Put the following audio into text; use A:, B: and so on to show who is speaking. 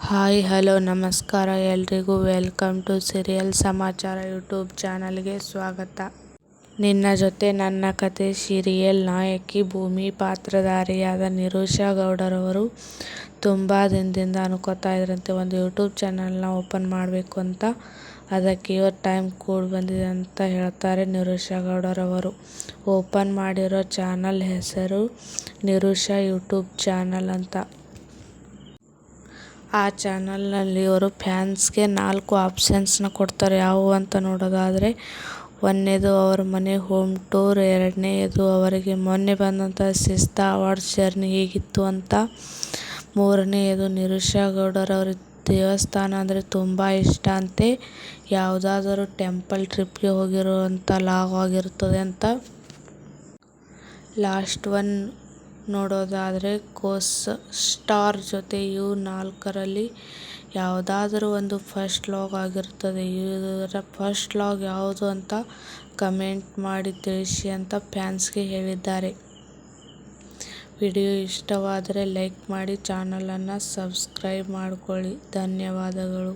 A: Hi hello ನಮಸ್ಕಾರ ಎಲ್ರಿಗೂ welcome to serial ಸಮಾಚಾರ ಯೂಟ್ಯೂಬ್ ಚಾನಲ್ಗೆ ಸ್ವಾಗತ. ನಿನ್ನ ಜೊತೆ ನನ್ನ ಕತೆ ಸೀರಿಯಲ್ ನಾಯಕಿ ಭೂಮಿ ಪಾತ್ರಧಾರಿಯಾದ ನಿರೀಶಾ ಗೌಡರವರು ತುಂಬ ದಿನದಿಂದ ಅನ್ಕೋತಾ ಇದ್ರಂತೆ ಒಂದು ಯೂಟ್ಯೂಬ್ ಚಾನಲ್ನ ಓಪನ್ ಮಾಡಬೇಕು ಅಂತ. ಅದಕ್ಕೆ ಇವತ್ತು ಟೈಮ್ ಕೂಡ ಬಂದಿದೆ ಅಂತ ಹೇಳ್ತಾರೆ ನಿರೀಶಾ ಗೌಡರವರು. ಓಪನ್ ಮಾಡಿರೋ ಚಾನಲ್ ಹೆಸರು ನಿರೀಶಾ ಯೂಟ್ಯೂಬ್ ಚಾನಲ್ ಅಂತ. ಆ ಚಾನಲ್ನಲ್ಲಿ ಇವರು ಫ್ಯಾನ್ಸ್ಗೆ 4 ಆಪ್ಷನ್ಸ್ನ ಕೊಡ್ತಾರೆ. ಯಾವುವು ಅಂತ ನೋಡೋದಾದರೆ, ಒಂದನೇದು ಅವರ ಮನೆ ಹೋಮ್ ಟೂರ್, ಎರಡನೇದು ಅವರಿಗೆ ಮೊನ್ನೆ ಬಂದಂಥ ಸಿಸ್ತಾ ಅವಾರ್ಡ್ಸ್ ಜರ್ನಿ ಹೇಗಿತ್ತು ಅಂತ, ಮೂರನೇದು ನಿರೀಶಾ ಗೌಡರವ್ರಿಗೆ ದೇವಸ್ಥಾನ ಅಂದರೆ ತುಂಬ ಇಷ್ಟ ಅಂತೆ, ಯಾವುದಾದರೂ ಟೆಂಪಲ್ ಟ್ರಿಪ್ಗೆ ಹೋಗಿರುವಂಥ ಲಾಗ್ ಆಗಿರುತ್ತದೆ ಅಂತ, ಲಾಸ್ಟ್ ಒನ್ ನೋಡೋದಾದರೆ ಕೋ-ಸ್ಟಾರ್ ಜೊತೆ. ಇವು 4ರಲ್ಲಿ ಯಾವುದಾದರೂ ಒಂದು ಫಸ್ಟ್ ಲಾಗ್ ಆಗಿರುತ್ತದೆ. ಇವರ ಫಸ್ಟ್ ಲಾಗ್ ಯಾವುದು ಅಂತ ಕಮೆಂಟ್ ಮಾಡಿ ತಿಳಿಸಿ ಅಂತ ಫ್ಯಾನ್ಸ್ಗೆ ಹೇಳಿದ್ದಾರೆ. ವಿಡಿಯೋ ಇಷ್ಟವಾದರೆ ಲೈಕ್ ಮಾಡಿ, ಚಾನಲನ್ನು ಸಬ್ಸ್ಕ್ರೈಬ್ ಮಾಡಿಕೊಳ್ಳಿ. ಧನ್ಯವಾದಗಳು.